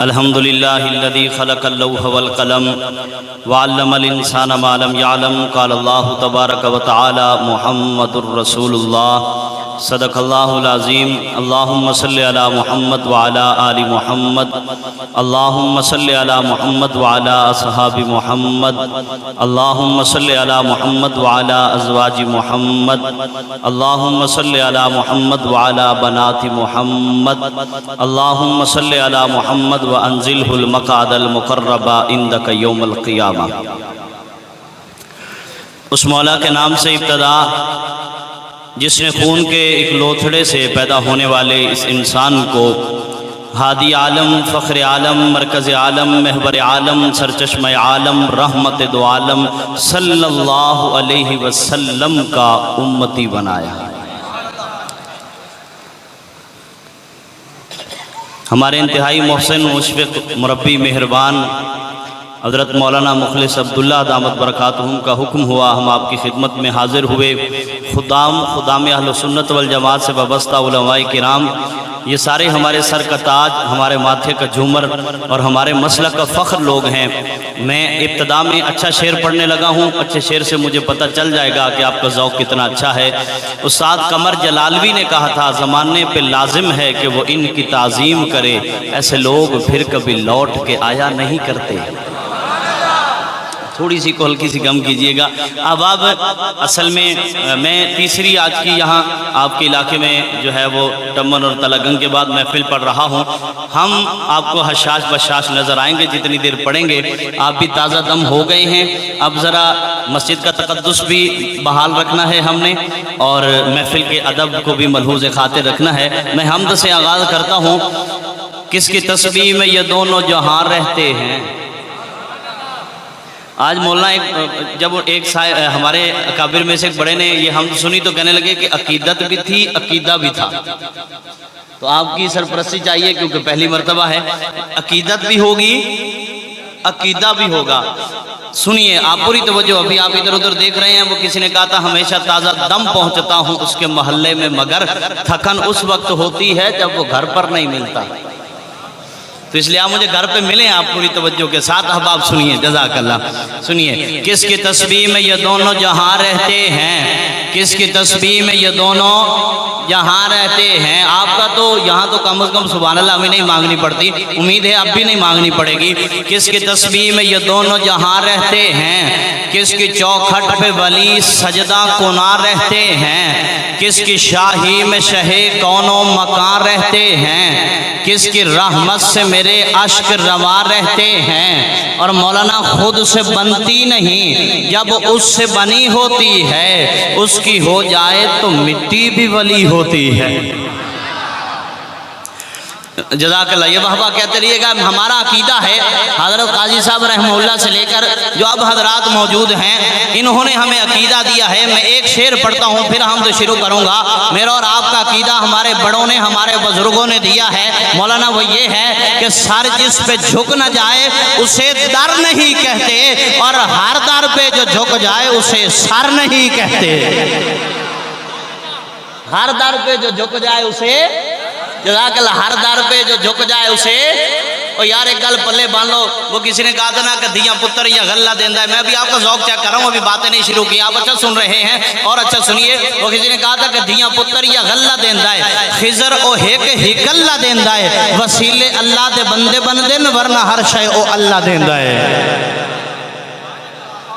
अल्हम्दुलिल्लाहिल्लज़ी खलक़ल लौह वल कलम वअल्लमल इंसाना मा लम यअलम क़ाल अल्लाहु तबारक व तआला मुहम्मदुर रसूलुल्लाह सदक़ल्लाहुल अज़ीम। अल्लाहुम्मा सल्लि अला मुहम्मद व अला आलि मुहम्मद, अल्लाहुम्मा सल्लि अला मुहम्मद व अला असहाबि मुहम्मद, अल्लाहुम्मा सल्लि अला मुहम्मद व अला अज़वाजि मुहम्मद, अल्लाहुम्मा सल्लि अला मुहम्मद व अला बनाति मुहम्मद, अल्लाहुम्मा सल्लि अला मुहम्मद व अंज़िलहुल मक़अदल मुक़र्रबा इंदक यौमल क़ियामा। उस मौला के नाम से इब्तदा जिसने खून के एक लोथड़े से पैदा होने वाले इस इंसान को हादी आलम, फ़ख्र आलम, मरकज़ आलम, महबर आलम, सरचश्मे आलम, रहमत दो आलम सल्लल्लाहु अलैहि वसल्लम का उम्मती बनाया। हमारे इंतहाई मोहसिन, मुशफ़िक़, मुरब्बी, मेहरबान हज़रत मौलाना मुखलिस अब्दुल्ला दामत बरकातहुम का हुक्म हुआ, हम आपकी खिदमत में हाज़िर हुए। खुदाम अहले सुन्नत वल जमात से वाबस्ता उलमाए किराम, ये सारे हमारे सर का ताज, हमारे माथे का झूमर और हमारे मसलक का फ़ख्र लोग हैं। मैं इब्तदा में अच्छा शेर पढ़ने लगा हूँ, अच्छे शेर से मुझे पता चल जाएगा कि आपका ज़ौक़ कितना अच्छा है। उस्ताद कमर जलालवी ने कहा था, ज़माने पे लाजिम है कि वो इनकी ताज़ीम करे, ऐसे लोग फिर कभी लौट के आया नहीं करते। थोड़ी सी को हल्की सी गम कीजिएगा। अब असल में मैं तीसरी आज की यहाँ आपके इलाके में जो है वो टम्मन और तलागंग के बाद महफिल पढ़ रहा हूँ। हम आपको हशाश बशाश नज़र आएंगे जितनी देर पढ़ेंगे। आप भी ताज़ा दम हो गए हैं। अब ज़रा मस्जिद का तक़द्दुस भी बहाल रखना है हमने, और महफिल के अदब को भी मलहूज़ खातिर रखना है। मैं हम्द से आगाज़ करता हूँ। किसकी तस्बीह में ये दोनों जहां रहते हैं। आज मौलाना जब एक हमारे अकाबिर में से एक बड़े ने ये हम सुनी तो कहने लगे कि अकीदत भी थी, अकीदा भी था। तो आपकी सरपरस्ती चाहिए क्योंकि पहली मर्तबा है। अकीदत भी होगी, अकीदा भी होगा। सुनिए आप पूरी तवज्जो। अभी आप इधर उधर देख रहे हैं। वो किसी ने कहा था हमेशा ताज़ा दम पहुंचता हूं उसके मोहल्ले में, मगर थकन उस वक्त होती है जब वो घर पर नहीं मिलता। तो इसलिए आप मुझे घर पे मिले। आप पूरी तवज्जो के साथ अहबाब सुनिए, जज़ाकल्लाह। सुनिए, किसकी तस्बीह में ये दोनों जहां रहते हैं, किसकी तस्बीह में ये दोनों जहां रहते हैं। आपका तो यहाँ तो कम से कम सुभान अल्लाह हमें नहीं मांगनी पड़ती, उम्मीद है अब भी नहीं मांगनी पड़ेगी। किसकी तस्बीह में ये दोनों जहां रहते हैं, किसकी चौखट पे वली सजदा कुना रहते हैं, किसकी शाही में शहे कौनो मकान रहते हैं, किसकी रहमत से मेरे अश्क रवा रहते हैं। और मौलाना खुद से बनती नहीं, जब उससे बनी होती है, उसकी हो जाए तो मिट्टी भी वली होती है। जज़ाकल्लाह। ये वाहवा कहते रहिएगा। हमारा अकीदा है, हज़रत काजी साहब रहमहुल्लाह से लेकर जो अब हजरात मौजूद हैं, इन्होंने हमें अकीदा दिया है। मैं एक शेर पढ़ता हूँ फिर हम तो शुरू करूँगा। मेरा और आपका अकीदा हमारे बड़ों ने, हमारे बुजुर्गों ने दिया है। मौलाना वो ये है कि सर जिस पे झुक न जाए उसे दर नहीं कहते, और हर दर पे जो झुक जाए उसे सर नहीं कहते। हर दर पे जो झुक जाए उसे, जज़ाकल्लाह, हर दर पे जो झुक जाए उसे। और यार एक गल पल्ले बांध लो। वो किसी ने कहा था ना कि दिया पुत्र या गल्ला देंदा है। मैं भी आपका ज़ौक़ चेक कर रहा हूँ, अभी बातें नहीं शुरू की, आप अच्छा सुन रहे हैं और अच्छा सुनिए। वो किसी ने कहा था कि दिया पुत्र या गल्ला देंदा है, खिजर ओ हेक हिकल्ला देंदा है, वसीले अल्लाह दे बंदे बन देन, वरना हर शय ओ अल्लाह देंदा है।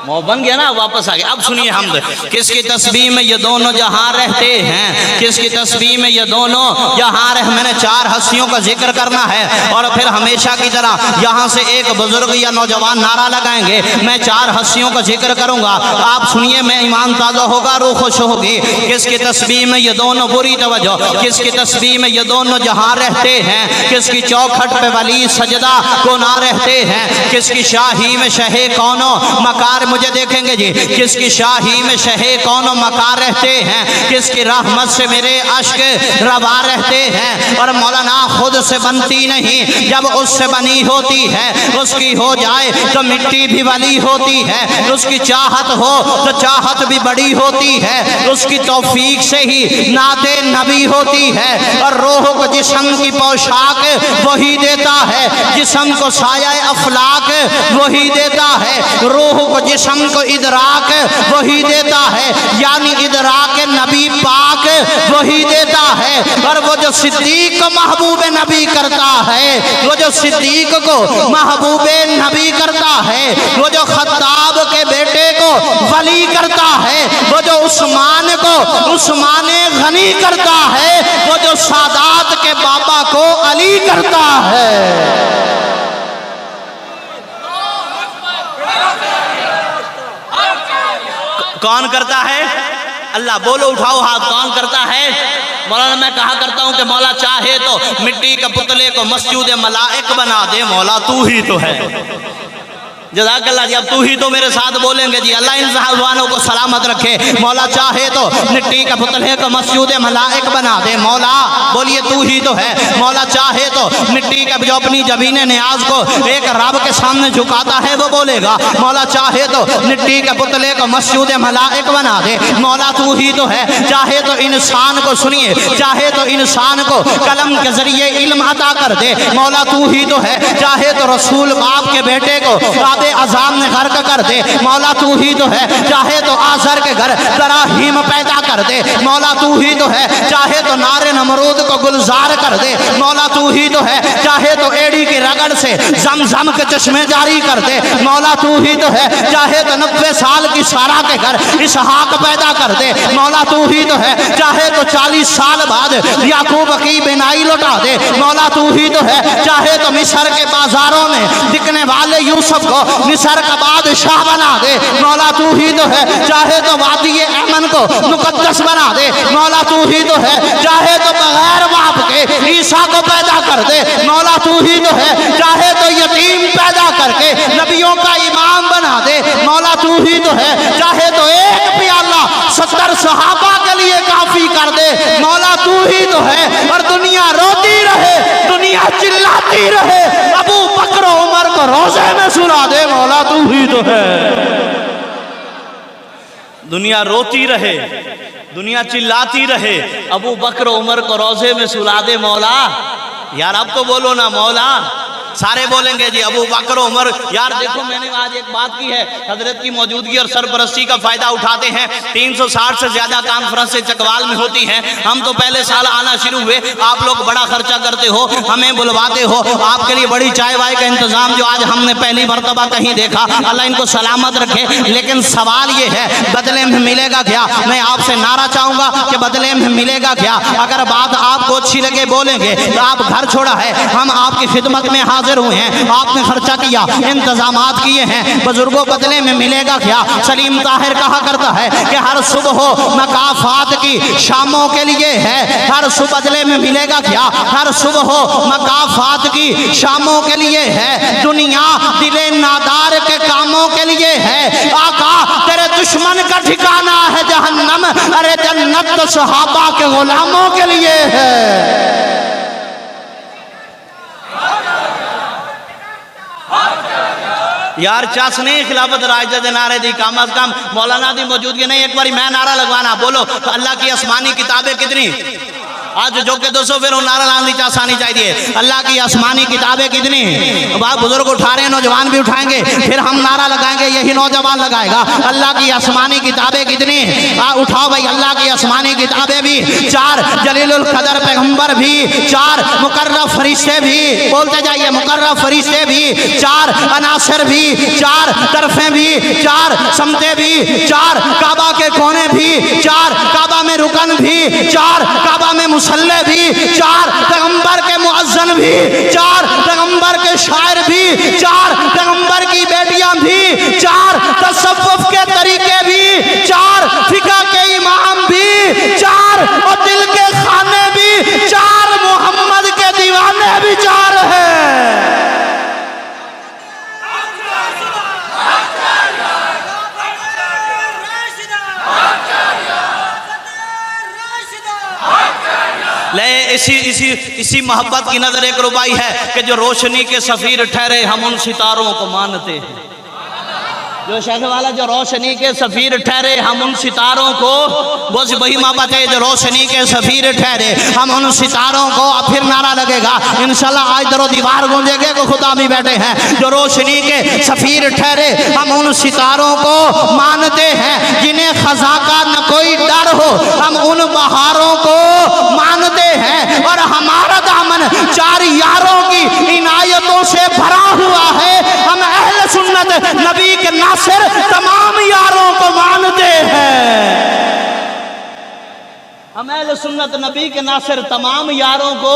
मोह बन गया ना, वापस आ गया। अब सुनिए हमद। किसकी तस्बीह में ये दोनों जहां रहते हैं, किसकी तस्बीह में ये दोनों जहां रह। मैंने चार हस्तियों का जिक्र करना है, और फिर हमेशा की तरह यहाँ से एक बुजुर्ग या नौजवान नारा लगाएंगे। मैं चार हस्तियों का जिक्र करूंगा, आप सुनिए। मैं ईमान ताज़ा होगा, रूह खुश होगी। किसकी तस्बीह में ये दोनों, बुरी तवज्जो, किसकी तस्बीह में ये दोनों जहां रहते हैं, किसकी चौखट पे वली सजदा को ना रहते हैं, किसकी शाही में शहे कौनो मकार मुझे देखेंगे जी, किसकी शाही में शहे कौन मका रहते हैं, किसकी रहमत से मेरे अश्क रवा रहते हैं। और मौलाना खुद से बनती नहीं, जब उससे बनी होती है उसकी हो जाए तो मिट्टी भी वली होती है, उसकी चाहत हो तो चाहत भी बड़ी होती है, उसकी तौफीक से ही नाते नबी होती है। और रूह को जिस्म की पोशाक वही देता है, जिस्म को साया अफलाक वही देता है, रूह को जिस्म को इदराक वही देता है, यानी इदराक नबी पाक वही देता है। और वो जो सिद्दीक को महबूब नबी करता है, वो जो सिद्दीक को महबूब नबी करता है, वो जो खत्ताब के बेटे को वली करता है, वो जो उस्मान को उस्मान गनी करता है, वो जो सादात के बाबा को अली करता है। कौन करता है? अल्लाह। बोलो, उठाओ हाथ, कौन करता है? मौलाना मैं कहा करता हूं कि मौला चाहे तो मिट्टी के पुतले को मस्जिद मलाइक बना दे, मौला तू ही तो है। जज़ाकल्लाह जी। अब तू ही तो मेरे साथ बोलेंगे जी। अल्लाह इन साहबानों को सलामत रखे। मौला चाहे तो मिट्टी का पुतले को मस्जिद मलाइक बना दे, मौला बोलिए तू ही तो है। मौला चाहे तो मिट्टी का जो अपनी जबीने नियाज को एक रब के सामने झुकाता है वो बोलेगा। मौला चाहे तो मिट्टी के पुतले को मस्जिद मलाइक बना दे, मौला तू ही तो है। चाहे तो इंसान को सुनिए, चाहे तो इंसान को कलम के जरिए इल्म अता कर दे, मौला तू ही तो है। चाहे तो रसूल बाप के बेटे को अजाम ने गर्क कर दे, मौला तू ही तो है। चाहे तो आजर के घर तराहीम पैदा कर दे, मौला तू ही तो है। चाहे तो नारे नमरूद को गुलजार कर दे, मौला तू ही तो है। चाहे तो एड़ी की रगड़ से जमजम के चश्मे जारी कर दे, मौला तू ही तो है। चाहे तो 90 साल की सारा के घर इसहाक पैदा कर दे, मौला तू ही तो है। चाहे तो 40 साल बाद याकूब की बिनाई लौटा दे, मौला तू ही तो है। चाहे तो मिस्र के बाजारों में बिकने वाले यूसुफ को मिस्र का बादशाह बना दे, मौला तू ही तो है। चाहे तो वादी अमन को मुकद्दस बना दे, मौला तू ही तो है। चाहे तो बगैर बाप के ईसा को पैदा कर दे, मौला तू ही तो है। चाहे तो यतीम पैदा करके नबियों का इमाम बना दे, मौला तू ही तो है। चाहे तो एक प्याला 70 सहाबा के लिए काफी कर दे, मौला तू ही तो है। और दुनिया रोती रहे, दुनिया चिल्लाती रहे, अबू बकर उमर को रोजे में सुला दे, मौला तू ही तो है। दुनिया रोती रहे, दुनिया चिल्लाती रहे, अबू बकर उमर को रोजे में सुला दे, मौला। यार अब तो बोलो ना मौला। सारे बोलेंगे जी अबू बकर उमर। यार देखो मैंने आज एक बात की है, हजरत की मौजूदगी और सरपरस्ती का फायदा उठाते हैं। 360 से ज्यादा कॉन्फ्रेंस चकवाल में होती हैं। हम तो पहले साल आना शुरू हुए, आप लोग बड़ा खर्चा करते हो, हमें बुलवाते हो, आपके लिए बड़ी चाय वाय का इंतजाम जो आज हमने पहली मरतबा कहीं देखा, अल्लाह इनको सलामत रखे। लेकिन सवाल ये है बदले में मिलेगा क्या? मैं आपसे नारा चाहूंगा कि बदले में मिलेगा क्या? अगर बात आपको अच्छी लगे बोलेंगे तो आप घर छोड़ा है, हम आपकी खिदमत में हाजिर हुए हैं, आपने खर्चा किया, इंतजामात किए हैं, बुजुर्गों बदले में मिलेगा क्या? सलीम ताहिर कहा करता है कि हर सुबह मकाफात की शामों के लिए है, हर सुबह बदले में मिलेगा क्या? हर सुबह मकाफात की शामों के लिए है, दुनिया दिले नादार के कामों के लिए है। आका तेरे दुश्मन का ठिकाना है जहन्नम, अरे जन्नत तो सहाबा के गुलामों के लिए है। यार चासने खिलाफत राज नारे दी कम अज कम मौलाना दी मौजूदगी नहीं, एक बार मैं नारा लगवाना। बोलो तो अल्लाह की आसमानी किताबें कितनी? आज जो के 200 फिर नारा लाने चास आनी चाहिए। अल्लाह की आसमानी किताबें कितनी? बात बुजुर्ग उठा रहे हैं, नौजवान भी उठाएंगे, फिर हम नारा लगाएंगे, यही नौजवान लगाएगा। अल्लाह की आसमानी किताबें कितनी? उठाओ भाई। अल्लाह की आसमानी किताबें भी 4, जलीलुल कदर पैगंबर भी 4, मुकर्रब फरिश्ते भी, बोलते जाइए, मुकर्रब फरिश्ते भी 4, अनासर भी 4, तरफे भी 4, समते भी 4, काबा के कोने भी 4, काबा में रुकन भी 4, काबा में मुसल्ले भी 4, पैगंबर के मुअज्जन भी 4, पैगंबर के शायर भी 4, पैगंबर की बेटियां भी 4, तसव्वुफ के तरीके भी 4, फिक़ह के इमाम भी 4, और दिल के खाने भी 4, मोहम्मद के दीवाने भी 4 है। इसी मोहब्बत की नजर एक रुबाई है कि जो रोशनी के सफीर ठहरे हम उन सितारों को मानते हैं। जो शेख वाला जो रोशनी के सफीर ठहरे हम उन सितारों को, बस वही मोहब्बत है जो रोशनी के सफीर ठहरे हम उन सितारों को। अब फिर नारा लगेगा इंशाल्लाह, आज दरो दीवार गूंजेगे को खुदा भी बैठे हैं। जो रोशनी के सफीर ठहरे हम उन सितारों को मानते हैं, जिन्हें खजा का न कोई डर हो हम उन बहारों को मानते हैं। और हमारा दामन चार यारों की इनायतों से भरा हुआ है। हम अहले सुन्नत नबी के नासिर तमाम यारों को मानते हैं। हम अहले सुन्नत नबी के नासिर तमाम यारों को,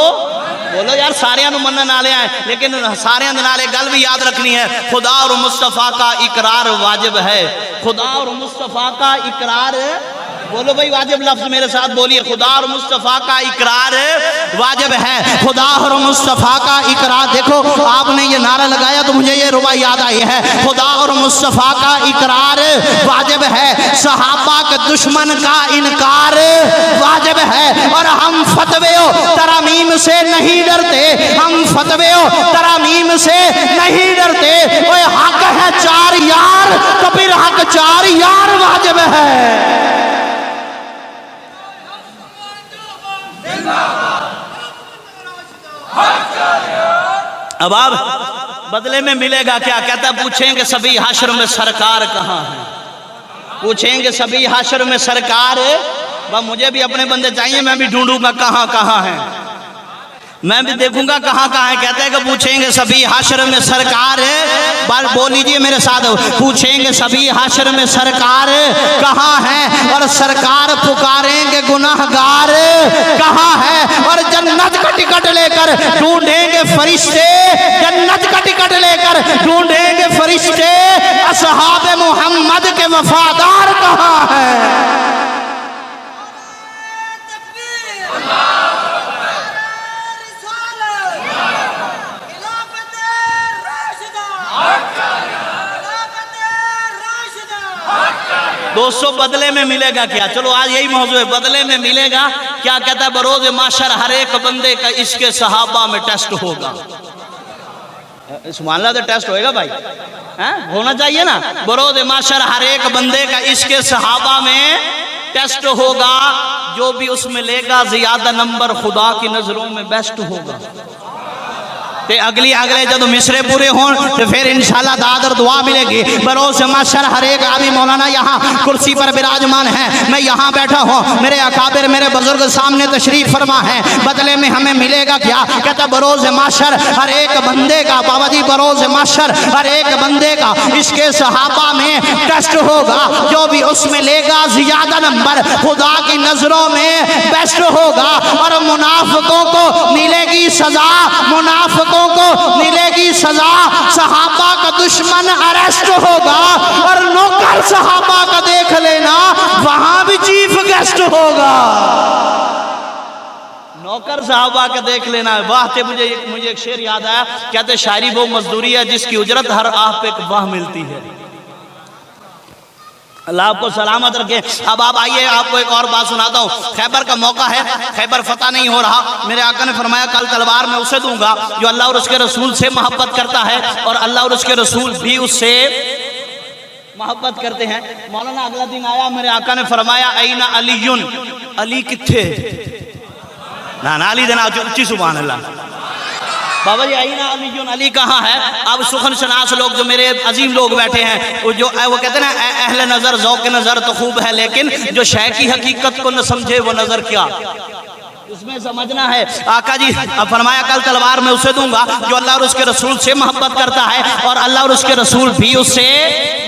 बोलो यार सारियां नु मनन वाले हैं, लेकिन सारियां दे नाल गल भी याद रखनी है, खुदा और मुस्तफा का इकरार वाजिब है। खुदा और मुस्तफा का इकरार, बोलो भाई वाजिब लफ्ज मेरे साथ बोलिए, खुदा और मुस्तफा का इकरार वाजिब है। खुदा और मुस्तफा का इकरार, देखो आपने ये नारा लगाया तो मुझे ये रुबा याद आई है। खुदा और मुस्तफा का इकरार वाजिब है, सहाबा के दुश्मन का इनकार वाजिब है। और हम फतवे तरामीम से नहीं डरते, हम फतवे तरामीम से नहीं डरते। ओए हक है चार यार तो फिर हक चार यार वाजिब है। अब आप बदले में मिलेगा क्या? कहता पूछेंगे सभी हाशर में सरकार कहाँ है, पूछेंगे सभी हाशर में सरकार। वह मुझे भी अपने बंदे चाहिए, मैं भी ढूंढूंगा कहाँ कहाँ है, मैं भी देखूंगा कहाँ कहाँ है। कहते हैं कि पूछेंगे सभी हाशर में सरकार, बात बोल लीजिए मेरे साथ, पूछेंगे सभी हाशर में सरकार कहाँ है। और सरकार पुकारेंगे गुनाहगार कहाँ है। और जन्नत का टिकट लेकर ढूंढेंगे फरिश्ते, जन्नत का टिकट लेकर ढूंढेंगे फरिश्ते। असहाब मोहम्मद के वफादार कहाँ है। दोस्तों बदले में मिलेगा क्या? चलो आज यही मौजूद है, बदले में मिलेगा क्या? कहता है बरोज माशर हर एक बंदे का इसके सहाबा में टेस्ट होगा। सुभान अल्लाह, तो टेस्ट होएगा भाई, हैं? होना चाहिए ना। बरोज माशर हर एक बंदे का इसके सहाबा में टेस्ट होगा, जो भी उसमें लेगा ज्यादा नंबर खुदा की नजरों में बेस्ट होगा। ते अगले जब मिसरे पूरे हों तो फिर इंशाल्लाह दाद और दुआ मिलेगी। बरोज माशर हर एक आदमी, मौलाना यहाँ कुर्सी पर विराजमान है, मैं यहाँ बैठा हूँ, मेरे अकाबिर मेरे बुजुर्ग सामने तशरीफ फरमा है। बदले में हमें मिलेगा क्या? कहता बरोज माशर हर एक बंदे का, बाबा जी बरोज माशर हर एक बंदे का इसके सहाबा में टेस्ट होगा, जो भी उसमें लेगा ज्यादा नंबर खुदा की नजरों में बेस्ट होगा। और मुनाफिकों को मिलेगी सजा, मुनाफिकों को मिलेगी सजा, सहाबा का दुश्मन अरेस्ट होगा। और नौकर सहाबा का देख लेना, वहां भी चीफ गेस्ट होगा। नौकर सहाबा का देख लेना। वाह, ते मुझे एक शेर याद आया, कहते शायरी वो मजदूरी है जिसकी उजरत हर आह पे वाह मिलती है। अल्लाह आपको सलामत रखे। अब आप आइए, आपको एक और बात सुनाता हूँ। खैबर का मौका है, खैबर फतह नहीं हो रहा। मेरे आका ने फरमाया कल तलवार मैं उसे दूंगा जो अल्लाह और उसके रसूल से मोहब्बत करता है, और अल्लाह और उसके रसूल भी उससे मोहब्बत करते हैं। मौलाना अगला दिन आया, मेरे आका ने फरमाया ऐना अलीयुन, अली किथे ना अली देना उच्ची सुभान अल्लाह। बाबा जी आईना अलीजुन, अली कहाँ है? अब सुखन शनास लोग जो मेरे अजीम लोग बैठे हैं, वो कहते हैं ना अहले नजर ज़ौक़ नजर तो खूब है, लेकिन जो शय की हकीकत को न समझे वो नजर क्या, उसमें समझना है। आका जी अब फरमाया कल तलवार में उसे दूंगा जो अल्लाह और उसके रसूल से मोहब्बत करता है, और अल्लाह और उसके रसूल भी उससे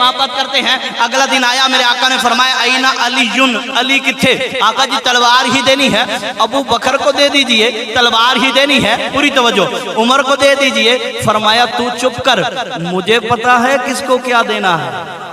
मोहब्बत करते हैं। अगला दिन आया, मेरे आका ने फरमाया ऐना अलीयुन, अली किथे? आका जी तलवार ही देनी है, अबू बकर को दे दीजिए, तलवार ही देनी है, पूरी तवज्जो, उमर को दे दीजिए। फरमाया तू चुप कर, मुझे पता है किसको क्या देना है।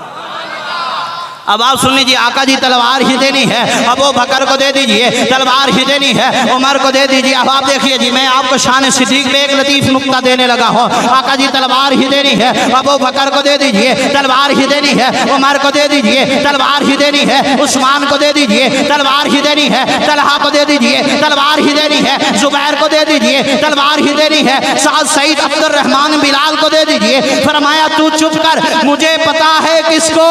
अब आप सुन लीजिए, आका जी तलवार ही देनी है, अबू बकर को दे दीजिए, तलवार ही देनी है, उमर को दे दीजिए। अब आप देखिए जी, मैं आपको शान सिद्दीक में एक लतीफ नुक्ता देने लगा हूँ। आका जी तलवार ही देनी है, अबू बकर को दे दीजिए, तलवार ही देनी है, उमर को दे दीजिए, तलवार ही देनी है, उस्मान को दे दीजिए, तलवार ही देनी है, तलहा को दे दीजिए, तलवार ही देनी है, जुबैर को दे दीजिए, तलवार ही देनी है, साद सईद अब्दुर्रहमान बिलाल को दे दीजिए। फरमाया तू चुप कर, मुझे पता है किसको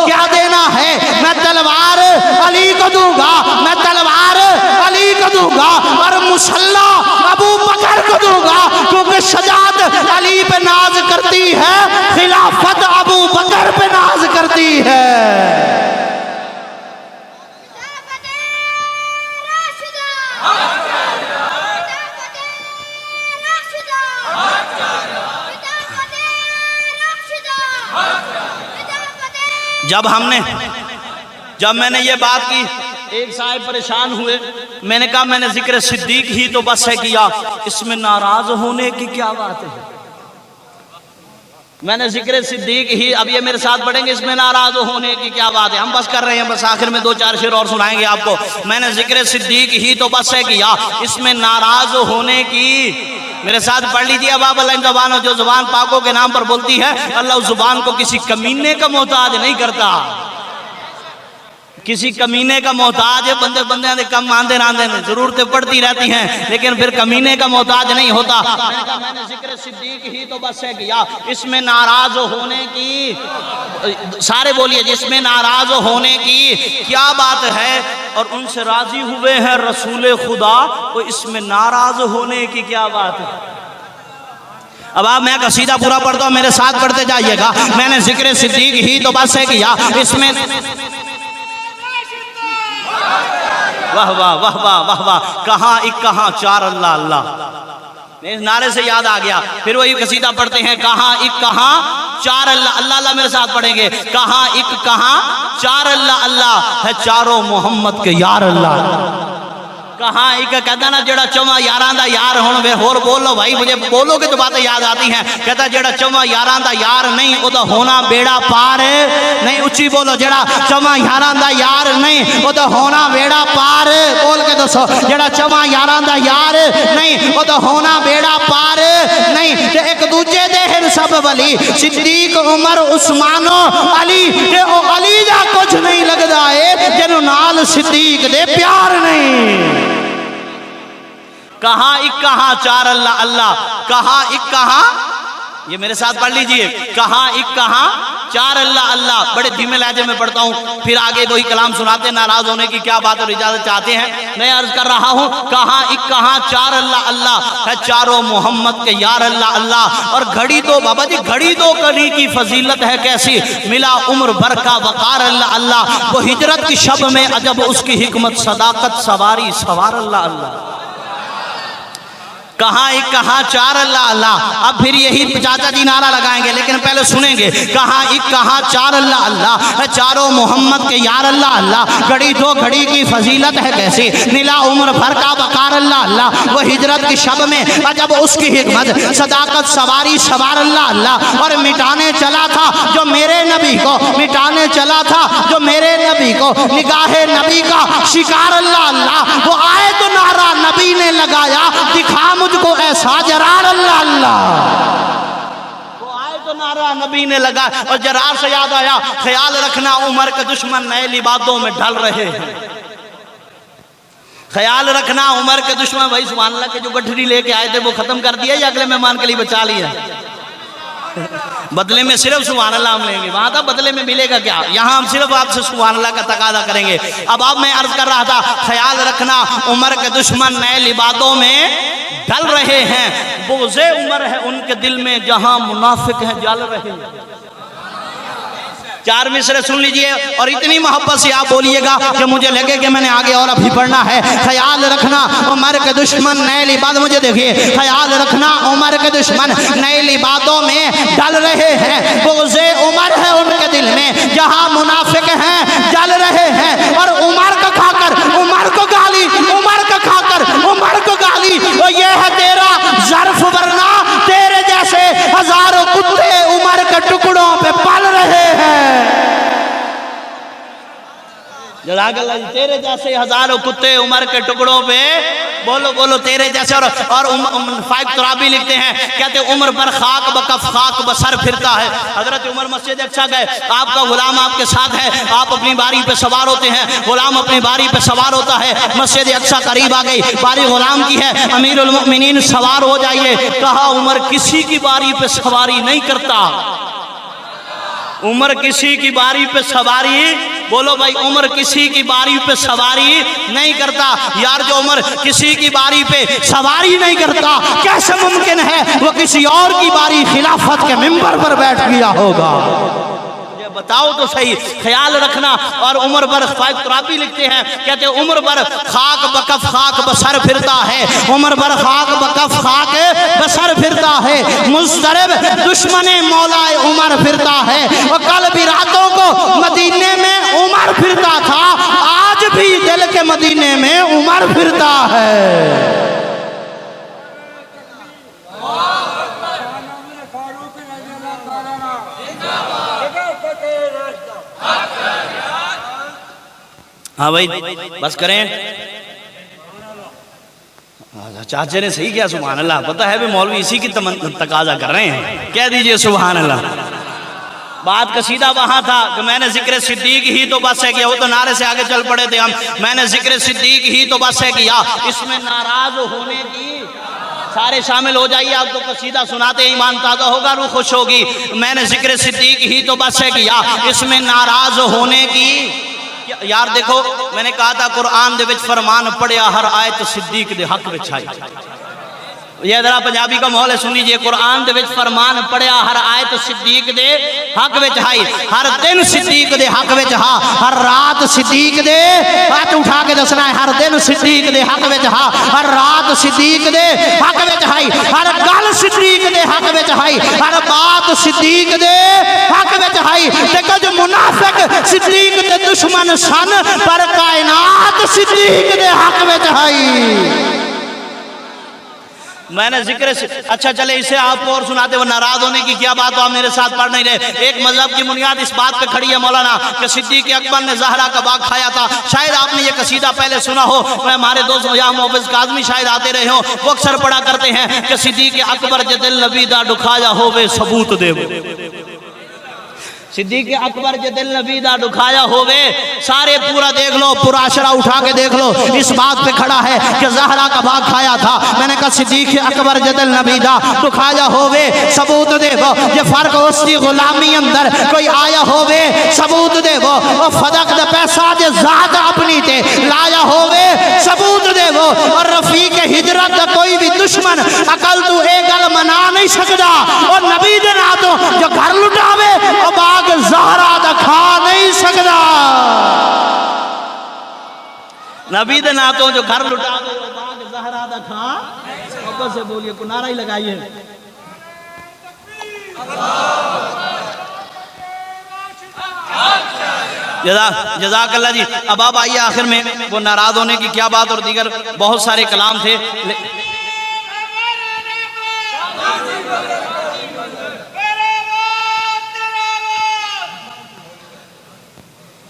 क्या देना है, मैं तलवार अली को दूंगा, मैं तलवार अली को दूंगा और मुसल्ला अबू बकर को दूंगा, क्योंकि शजात अली पे नाज करती है, खिलाफत अबू बकर पे नाज करती है। जब मैंने ये बात की, एक साहब परेशान हुए, मैंने कहा मैंने जिक्र सिद्दीक ही तो बस है किया, इसमें नाराज होने की क्या बात है। मैंने जिक्र सिद्दीक ही, अब ये मेरे साथ पढ़ेंगे, इसमें नाराज होने की क्या बात है। हम बस कर रहे हैं, बस आखिर में 2-4 शेर और सुनाएंगे आपको। मैंने जिक्र सिद्दीक ही तो बस है किया, इसमें नाराज होने की, मेरे साथ पढ़ लीजिए। अब आप अल्लाह ज़ुबान हो, जो ज़ुबान पाकों के नाम पर बोलती है, अल्लाह उस ज़ुबान को किसी कमीने का मोहताज नहीं करता, किसी कमीने का मोहताज है। बंदे बंदे ने कम आंदे रांदे ने जरूरतें पड़ती रहती हैं, लेकिन फिर कमीने का मोहताज नहीं होता। मैंने जिक्र सिद्दीक ही तो बस है किया, इसमें नाराज होने की, सारे बोलिए, जिसमें नाराज होने की क्या बात है, और उनसे राजी हुए हैं रसूल खुदा, तो इसमें नाराज होने की क्या बात है। अब आप, मैं कसीदा पूरा पढ़ता हूँ, मेरे साथ पढ़ते जाइएगा। मैंने जिक्र सिद्दीक ही तो बस है किया, इसमें वाह वाह वाह वाह वाह वाह, कहाँ एक कहाँ चार अल्लाह अल्लाह, इस नारे से याद आ गया। फिर वही कसीदा पढ़ते हैं, कहाँ एक कहाँ चार अल्लाह अल्लाह अल्लाह, मेरे साथ पढ़ेंगे, कहाँ एक कहाँ चार अल्लाह अल्लाह, है चारों मोहम्मद के यार अल्लाह। कहाँ एक कहता ना, जेड़ा चौवा यारां दा यार होण वे, होर बोलो भाई, मुझे बोलोगे तो बातें याद आती हैं। कहता जेड़ा चौवा यारां दा यार नहीं, ओदा होना बेड़ा पार नहीं, उच्ची बोलो, जेड़ा चौवा यारां दा यार नहीं, ओदा होना बेड़ा पार, बोल के दसो, जेड़ा चौवा यारां दा यार नहीं, ओदा होना बेड़ा पार नहीं। ते एक दूजे दे हिर सब वली, सिद्दीक उमर उस्मानो अली, ते ओ अली दा कुछ नहीं लगदा है जिन्हों नाल सिद्दीक दे प्यार नहीं। कहाँ एक कहाँ चार अल्लाह अल्लाह, कहाँ एक कहाँ, ये मेरे साथ पढ़ लीजिए, कहाँ एक कहाँ चार अल्लाह अल्लाह। बड़े धीमे लहजे में पढ़ता हूँ, फिर आगे दो ही कलाम सुनाते, नाराज होने की क्या बात और इजाजत चाहते हैं। मैं अर्ज कर रहा हूँ, कहाँ एक कहाँ चार अल्लाह अल्लाह, है चारों मोहम्मद के यार अल्लाह अल्लाह। और घड़ी दो बाबा जी, घड़ी दो कड़ी की फजीलत है कैसी, मिला उम्र भर का वकार अल्लाह अल्लाह। वो हिजरत की शब में अजब उसकी हिकमत, सदाकत सवारी सवार अल्लाह अल्लाह। कहाँ एक कहाँ चार अल्लाह अल्लाह। अब फिर यही चाचा जी नारा लगाएंगे, लेकिन पहले सुनेंगे, कहाँ एक कहाँ चार अल्लाह अल्लाह, चारों मोहम्मद के यार अल्लाह अल्लाह। घड़ी दो घड़ी की फजीलत है कैसी, नीला उम्र भर का वकार अल्लाह अल्लाह। वह हिजरत की शब में अजब उसकी हिकमत, सदाकत सवारी सवार अल्लाह अल्लाह। और मिटाने चला था जो मेरे नबी को, मिटाने चला था जो मेरे नबी को, निगाहे नबी का शिकार अल्लाह अल्लाह। वो आए तो नारा नबी ने लगाया, दिखा मुझको ऐसा जरार अल्लाह अल्लाह। वो आए तो नारा नबी ने लगा। और जरार से याद आया, ख्याल रखना उमर के दुश्मन नए लिबादों में ढल रहे हैं। ख्याल रखना उमर के दुश्मन, भाई सुभान अल्लाह के जो गठरी लेके आए थे वो खत्म कर दिया या अगले मेहमान के लिए बचा लिया? बदले में सिर्फ सुभान अल्लाह हम लेंगे, वहां था बदले में मिलेगा क्या, यहाँ हम सिर्फ आपसे सुभान अल्लाह का तकादा करेंगे। अब मैं अर्ज कर रहा था, ख्याल रखना उमर के दुश्मन नए लिबादों में ढल रहे हैं। बोझे उमर है उनके दिल में, जहां मुनाफिक है जल रहे हैं। चार मिसरे सुन लीजिए और इतनी मोहब्बत से आप बोलिएगा कि मुझे लगे कि मैंने आगे और अभी पढ़ना है। ख्याल रखना उमर के दुश्मन नए लिबाद, मुझे देखिए, ख्याल रखना उमर के दुश्मन नए लिबादों में ढल रहे हैं। बोझे उमर है उनके दिल में, जहां मुनाफिक हैं जल रहे हैं। और उमर को खाकर उमर को गाली, उमर को खाकर उमर को गाली, तो ये है तेरा ज़र्फ, वरना तेरे जैसे हजारों कुत्ते उमर के टुकड़ों पे पल रहे हैं। जज़ाकल्लाह। तेरे जैसे हजारों कुत्ते उमर के टुकड़ों पे, बोलो बोलो तेरे जैसे। और फाइक तुराबी लिखते हैं, कहते उम्र पर खाक बकफ खाक बसर फिरता है। हजरत उमर मस्जिद अक्सा गए, आपका गुलाम आपके साथ है, आप अपनी बारी पे सवार होते हैं, गुलाम अपनी बारी पे सवार होता है। मस्जिद अक्सा करीब आ गई, बारी गुलाम की है, अमीरुल मोमिनीन सवार हो जाइए। कहा उमर किसी की बारी पे सवारी नहीं करता, उमर किसी की बारी पे सवारी, बोलो भाई, उमर किसी की बारी पे सवारी नहीं करता। यार जो उमर किसी की बारी पे सवारी नहीं करता, कैसे मुमकिन है वो किसी और की बारी खिलाफत के मिंबर पर बैठ गया होगा? बताओ तो सही, ख्याल रखना। और उम्र भर फाइक तुराबी लिखते हैं, कहते उम्र भर खाक बकफ खाक बसर फिरता है, उम्र भर खाक बकफ खाक बसर फिरता है। मुस्तरब दुश्मने मौलाए उमर फिरता है। और कल भी रातों को मदीने में उमर फिरता था, आज भी दिल के मदीने में उमर फिरता है। हाँ भाई बस करें। चाचे ने सही किया, सुभान अल्लाह। पता है भी मौलवी इसी की तकाजा कर रहे हैं, कह दीजिए सुभान अल्लाह। बात कसीदा वहां था कि मैंने जिक्र सिद्दीक ही तो बस है किया, वो तो नारे से आगे चल पड़े थे हम। मैंने जिक्र सिद्दीक ही तो बस है किया, इसमें नाराज होने की, सारे शामिल हो जाइए, आपको कसीदा सुनाते ईमान ताज़ा होगा, रूह खुश होगी। मैंने जिक्र सिद्दीक ही तो बस है किया, इसमें नाराज होने की। यार देखो, मैंने कहा था कुरान दे विच फरमान पढ़िया हर आयत सिद्दीक दे हक विच आई। ये जरा पंजाबी का माहौल है, सुन लीजिए। कुरान दे विच फरमान पढ़िया हर आयत सिद्दीक दे हक विच आई। हर दिन सिद्दीक दे हक विच हा, हर रात सिद्दीक दे, हाथ उठा के दसना है, हर दिन सिद्दीक दे हक विच हा, हर रात सिद्दीक दे हक विच आई, हर गल सिद्दीक दे हक विच आई, हर बात सिद्दीक दे हक विच आई। देखो जो मुनाफिक सिद्दीक दे दुश्मन सन, पर कायनात सिद्दीक दे हक विच आई। मैंने जिक्र से, अच्छा चले इसे आपको और सुनाते, वो नाराज होने की क्या बात हो, आप मेरे साथ पढ़ नहीं रहे। एक मजहब की बुनियाद इस बात पे खड़ी है मौलाना कि सिद्दीक अकबर ने ज़हरा का बाग खाया था। शायद आपने ये कसीदा पहले सुना हो, मैं हमारे दोस्त यहाँ मोहब्बत काज़मी शायद आते रहे हो, वो अक्सर पढ़ा करते हैं कि सिद्दीक अकबर जे दिल नबी दा दुखाया होवे सबूत देव। सिद्दीक अकबर जे दिल नबी दा दुखाया होवे, सारे पूरा देख लो, पूरा आशरा उठा के देख लो, इस बात पे खड़ा है कि ज़हरा का बाग खाया था। मैंने कहा सिद्दीक अकबर जे दिल नबी दा दुखाया होवे सबूत देवो। ये फर्क उसकी गुलामी अंदर कोई आया होवे सबूत देवो। और फदक दा पैसा जे ज़ात अपनी ते लाया होवे सबूत देवो। और रफीक हिजरत दा कोई भी दुश्मन अकल तू ए गल मना नहीं सकदा। और नबी दे नाम तो जो घर लुटावे और बाग ज़हरा दा खा नहीं सकदा। नबी दे नाम तो जो घर लुटावे और बाग ज़हरा दा खा, ऊपर से बोलिए, को नारा ही लगाइए। जज़ाकल्लाह जी। अब आप आइए आखिर में वो नाराज होने की क्या बात और दीगर बहुत सारे कलाम थे।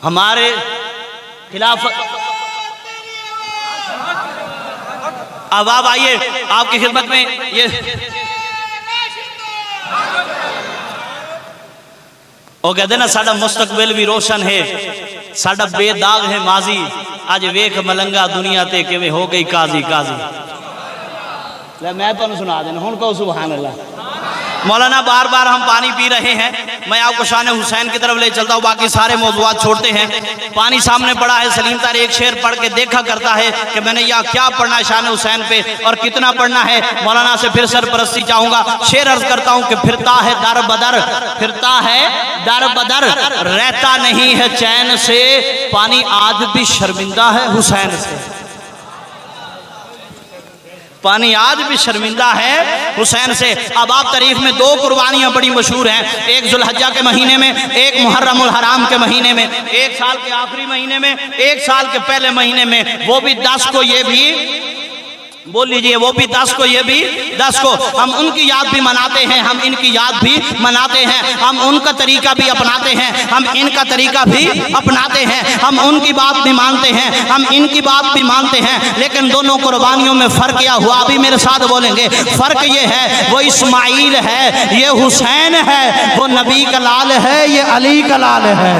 हमारे खिलाफ अब आप आइए, आपकी खिदमत में ये वो कहते ना साडा मुस्तकबिल भी रोशन है, साडा बेदाग है माजी। आज वेख मलंगा दुनिया ते किवें हो गई काजी काजी। ले मैं तुहानू सुना देना, हुण कहो सुभान अल्लाह। मौलाना बार बार हम पानी पी रहे हैं, मैं आपको शान हुसैन की तरफ ले चलता हूँ, बाकी सारे मौज़ूआत छोड़ते हैं। पानी सामने पड़ा है, सलीम तार एक शेर पढ़ के देखा करता है कि मैंने यह क्या पढ़ना है शान हुसैन पे और कितना पढ़ना है। मौलाना से फिर सरपरस्ती चाहूँगा। शेर अर्ज करता हूँ कि फिरता है दर बदर, फिरता है दर बदर, रहता नहीं है चैन से, पानी आज भी शर्मिंदा है हुसैन से। पानी आज भी शर्मिंदा है हुसैन से। अब आप तारीख में दो कुर्बानियां बड़ी मशहूर हैं, एक जुल्हज्जा के महीने में, एक मुहर्रमुल हराम के महीने में, एक साल के आखिरी महीने में, एक साल के पहले महीने में, वो भी 10 को, ये भी बोल लीजिए, वो भी 10 को, ये भी 10 को। हम उनकी याद भी मनाते हैं, हम इनकी याद भी मनाते हैं। हम उनका तरीका भी अपनाते हैं, हम इनका तरीका भी अपनाते हैं। हम उनकी बात भी मानते हैं, हम इनकी बात भी मानते हैं। लेकिन दोनों कुर्बानियों में फ़र्क क्या हुआ? अभी मेरे साथ बोलेंगे। फ़र्क ये है, वो इस्माइल है, ये हुसैन है। वो नबी का लाल है, ये अली का लाल है।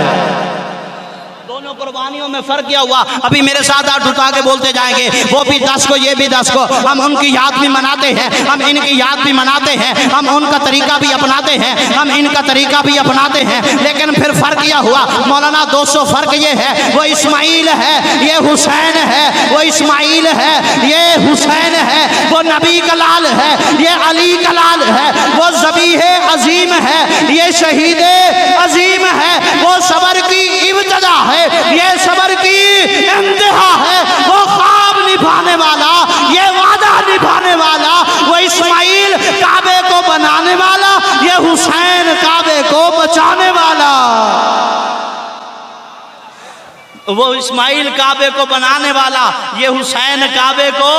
दोनों कुर्बानियों में फर्क क्या हुआ? अभी मेरे साथ हाथ उठा के बोलते जाएंगे। वो भी 10 को, ये भी 10 को। हम उनकी याद भी मनाते हैं, हम इनकी याद भी मनाते हैं। हम उनका तरीका भी अपनाते हैं, हम इनका तरीका भी अपनाते हैं। लेकिन फिर फर्क क्या हुआ मौलाना? 200 फर्क ये है, वो इस्माइल है, ये हुसैन है। वो इस्माइल है, ये हुसैन है। वो नबी का लाल है, ये अली का लाल है। वो ज़बीह अजीम है, ये शहीद अजीम है। वो सबर की इब्तिदा है, ये सबर की इंतहा है। वो ख्वाब निभाने वाला, ये वादा निभाने वाला। वो इस्माइल काबे को बनाने वाला, ये हुसैन काबे को बचाने वाला। वो इस्माइल काबे को बनाने वाला, ये हुसैन काबे को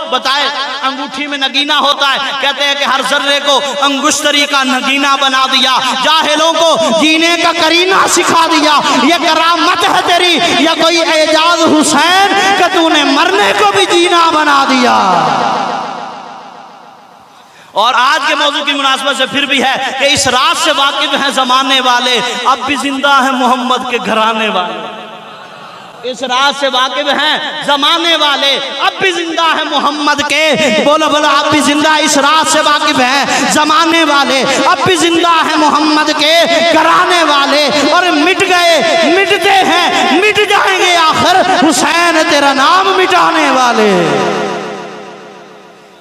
बताए। अंगूठी में नगीना होता है, कहते हैं कि हर जर्रे को अंगुश्तरी का नगीना बना दिया। जाहिलों को जीने का करीना सिखा दिया। ये करामत है तेरी या कोई एजाज हुसैन कि तूने मरने को भी जीना बना दिया। और आज के मौजू की मुनासबत से फिर भी है कि इस रात से वाकिफ हैं जमाने वाले, अब भी जिंदा है मोहम्मद के घराने वाले। इस रात से वाकिफ हैं जमाने वाले, अब भी जिंदा है मोहम्मद के। बोलो बोलो, अब भी जिंदा। इस रात से वाकिफ हैं जमाने वाले, अब भी जिंदा है मोहम्मद के कराने वाले। और मिट गए, मिटते हैं, मिट जाएंगे आखिर, हुसैन तेरा नाम मिटाने वाले।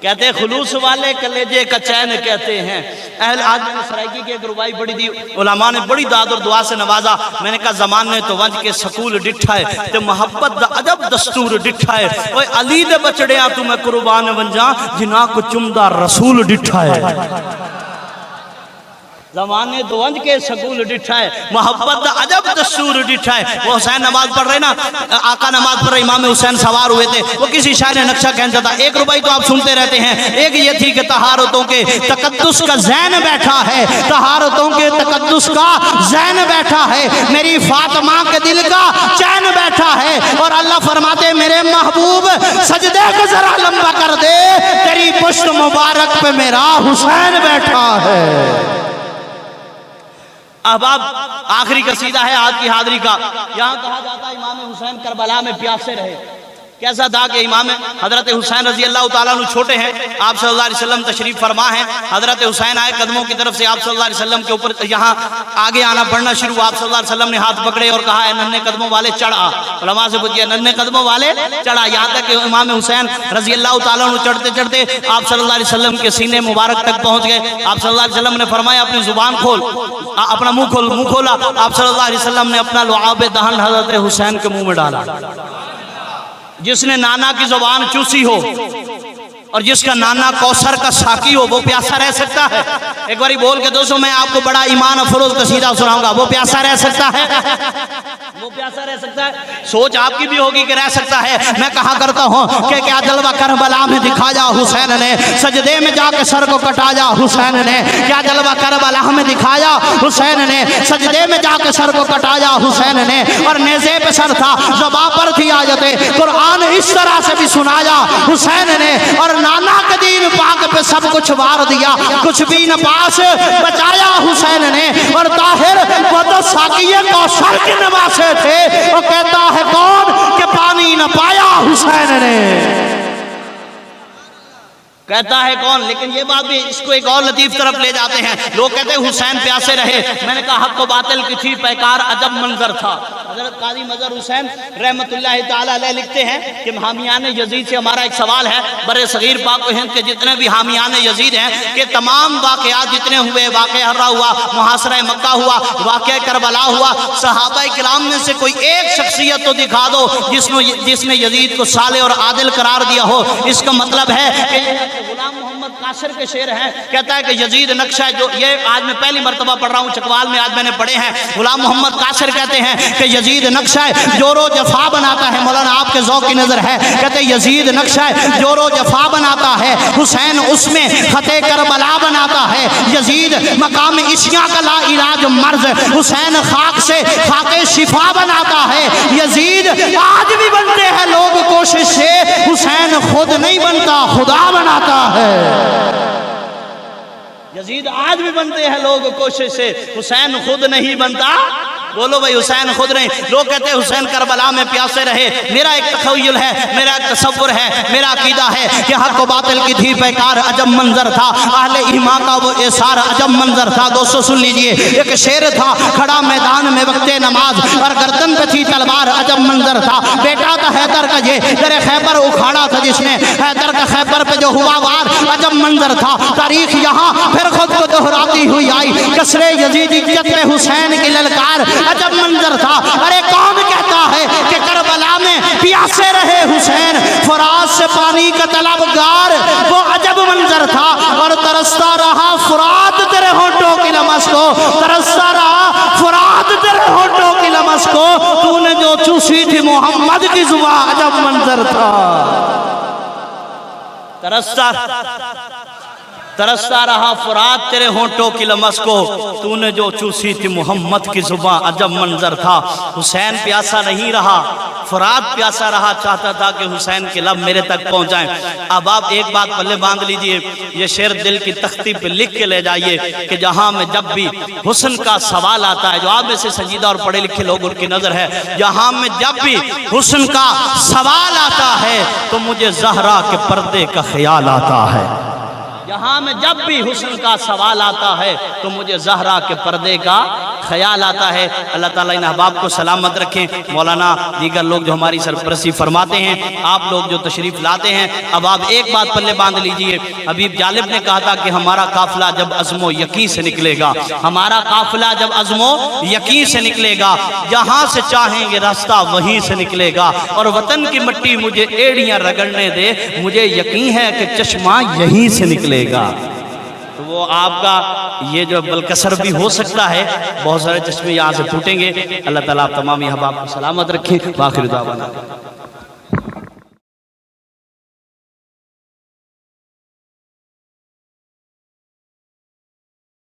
कहते हैं खुलूस वाले कलेजे का चैन कहते हैं। अहल आज मैंने सराइकी की एक रुबाई पढ़ी थी, उलमा ने बड़ी दाद और दुआ से नवाजा। मैंने कहा जमाने तो वंज के सकूल डिठा है, तो मोहब्बत दा अजब दस्तूर डिठा है। ओए अली दे बचड़िया तू मैं कुर्बान वंजा, जिना को चुमदा रसूल डिठा है। जमाने तो वंज के सकूल डिठा है, मोहब्बत दा अजब दस्तूर डिठा है। वो हुसैन नमाज पढ़ रहे ना, आका नमाज पढ़ रहे, इमाम हुसैन सवार हुए थे। वो किसी शायर ने नक्शा कहता था। एक रुबाई तो आप सुनते रहते हैं। एक ये थी कि तहारतों के तकद्दुस का ज़ैन बैठा है, तहारतों के तकद्दुस का ज़ैन बैठा है। मेरी फातिमा के दिल का चैन बैठा है। और अल्लाह फरमाते मेरे महबूब सजदे को जरा लंबा कर दे, तेरी पुश्त मुबारक पे मेरा हुसैन बैठा है। अहबाब, आखिरी कसीदा है आज की हाजिरी का। यहाँ कहा जाता है इमाम हुसैन करबला में प्यासे रहे। कैसा था कि इमाम हजरत हुसैन रजी अल्लाह ताला अन्हु छोटे हैं, आप सल्लल्लाहु अलैहि वसल्लम तशरीफ फरमा है। हजरत हुसैन आए कदमों की तरफ से, आप सल्लल्लाहु अलैहि वसल्लम के ऊपर यहाँ आगे आना पड़ना शुरू। आप सल्लल्लाहु अलैहि वसल्लम ने हाथ पकड़े और कहा है नन्हे कदमों वाले चढ़ा। उलमा से पूछिए नन्हे कदमों वाले चढ़ा। यहाँ तक कि इमाम हुसैन रजी अल्लाह ताला अन्हु चढ़ते चढ़ते आप सल्लल्लाहु अलैहि वसल्लम के सीने मुबारक तक पहुँच गए। आप सल्लल्लाहु अलैहि वसल्लम ने फरमाया अपनी जुबान खोल, अपना मुँह खोल। मुँह खोला, आप सल्लल्लाहु अलैहि वसल्लम ने अपना लुआब दहन हजरत हुसैन के मुँह में डाला। जिसने नाना की जुबान चूसी हो और जिसका नाना कौसर का साकी हो, वो प्यासा रह सकता है? एक बारी बोल के दोस्तों, मैं आपको बड़ा ईमान अफरोज कसीदा सुनाऊंगा। वो प्यासा रह सकता है? वो प्यासा रह सकता है? सोच आपकी भी होगी कि रह सकता है। मैं कहा करता हूँ कि क्या जलवा करबला में दिखाया हुसैन ने, सजदे में जाके सर को कटाया हुसैन ने। क्या जलवा करबला में दिखाया हुसैन ने, सजदे में जाके सर को कटाया हुसैन ने। और नेज़े पे सर था, ज़ुबान पर थी आयते कुरान, इस तरह से भी सुनाया हुसैन ने। और नाना के दीन पाक पे सब कुछ वार दिया, कुछ भी न पास बचाया हुसैन ने। और ताहिर वो तो साकिये कौसर के नवासे थे। वो कहता है कौन कि पानी न पाया हुसैन ने, कहता है कौन। लेकिन ये बात भी इसको एक और लतीफ तरफ ले जाते हैं। लोग कहते हैं हुसैन प्यासे रहे। मैंने कहा हक व बातिल की थी पैकार, अजब मंजर था। हजरत काजी मजहर हुसैन रहमतुल्लाहि ताला अलैह लिखते हैं कि हामियान यजीद से हमारा एक सवाल है। बड़े सगीर पाक हिंद के जितने भी हामियान यजीद हैं कि तमाम वाक़यात जितने हुए, वाक़या हर्रा हुआ, मुहासरा मक्का हुआ, वाक़या करबला हुआ, सहाबा किराम में से कोई एक शख्सियत तो दिखा दो जिसने यजीद को साले और आदिल करार दिया हो। इसका मतलब है कि गुलाम मोहम्मद कासिर के शेर हैं, कहता है कि यजीद नक्शा, जो ये आज मैं पहली मरतबा पढ़ रहा हूँ, चकवाल में आज मैंने पढ़े हैं। गुलाम मोहम्मद कासिर कहते हैं कि यजीद नक्शा है जोरो जफा बनाता है। मौलाना आपके ज़ौक़ की नजर है, कहते यजीद नक्शा है जोरो जफा बनाता है, हुसैन उसमें खते करबला बनाता है। यजीद मकाम इशिया का ला इलाज मर्ज, हुसैन खाक से खाके शिफा बनाता है। यजीद आज भी बनते हैं लोग कोशिश से, हुसैन खुद नहीं बनता, खुदा बनाता है। यजीद आज भी बनते हैं लोग कोशिश से, हुसैन खुद नहीं बनता। बोलो भाई, हुसैन खुद नहीं। लोग कहते हैं हुसैन करबला में प्यासे रहे। मेरा एक तखय्युल है, मेरा एक तसव्वुर है, मेरा अकीदा है कि हक व बातिल की थी पैकार, अजब मंजर था अहले ईमान का वो एसार, अजब मंजर था। दोस्तों सुन लीजिए, एक शेर था खड़ा मैदान में वक्ते नमाज, और गर्दन पे थी तलवार, अजब मंजर था। बेटा था हैदर का ये दरे खैबर उखाड़ा था जिसने, हैदर का खैबर पे जो हुआ वार, अजब मंजर था। तारीख यहाँ फिर खुद को दोहराती हुई आई, कसरे यजीद इज्जत पे हुसैन की ललकार, अजब मंजर था। अरे कौन कहता है कि करबला में प्यासे रहे हुसैन, फुरात से पानी का तलबगार, वो अजब मंजर था। और तरसता रहा फुरात तेरे होठों की लमस को, तरसता रहा फुरात तेरे होठों की लमस को, तूने जो चूसी थी मोहम्मद की जुबान, अजब मंजर था। तरसता रहा फुरात तेरे होंठों की लमस को, तूने जो चूसी थी मोहम्मद की जुबान, अजब मंजर था। हुसैन प्यासा नहीं रहा, फुरात प्यासा रहा, चाहता था कि हुसैन के लब मेरे तक पहुंचाएं। अब आप एक बात पल्ले बांध लीजिए, ये शेर दिल की तख्ती पे लिख के ले जाइए कि जहां में जब भी हुस्न का सवाल आता है, जो आप में से संजीदा और पढ़े लिखे लोग उनकी नजर है, जहां में जब भी हुस्न का सवाल आता है तो मुझे ज़हरा के पर्दे का ख्याल आता है। यहाँ में जब भी हुस्न का सवाल आता है तो मुझे ज़हरा के पर्दे का ख्याल आता है। अल्लाह ताला इन अहबाब को सलामत रखें। मौलाना दीगर लोग जो हमारी सरपरस्ती फरमाते हैं, आप लोग जो तशरीफ़ लाते हैं, अब आप एक बात पल्ले बांध लीजिए। हबीब जालिब ने कहा था कि हमारा काफिला जब अज़्मो यकीन से निकलेगा, हमारा काफिला जब अज़्मो यकीन से निकलेगा, जहाँ से चाहेंगे रास्ता वहीं से निकलेगा, और वतन की मिट्टी मुझे एड़ियाँ रगड़ने दे, मुझे यकीन है कि चश्मा यहीं से निकलेगा। तो वो आपका ये जो बलकसर भी हो सकता है, बहुत सारे चश्मे यहाँ से फूटेंगे। अल्लाह ताला आप तमाम अहबाब को सलामत रखें। आखिर दावाना।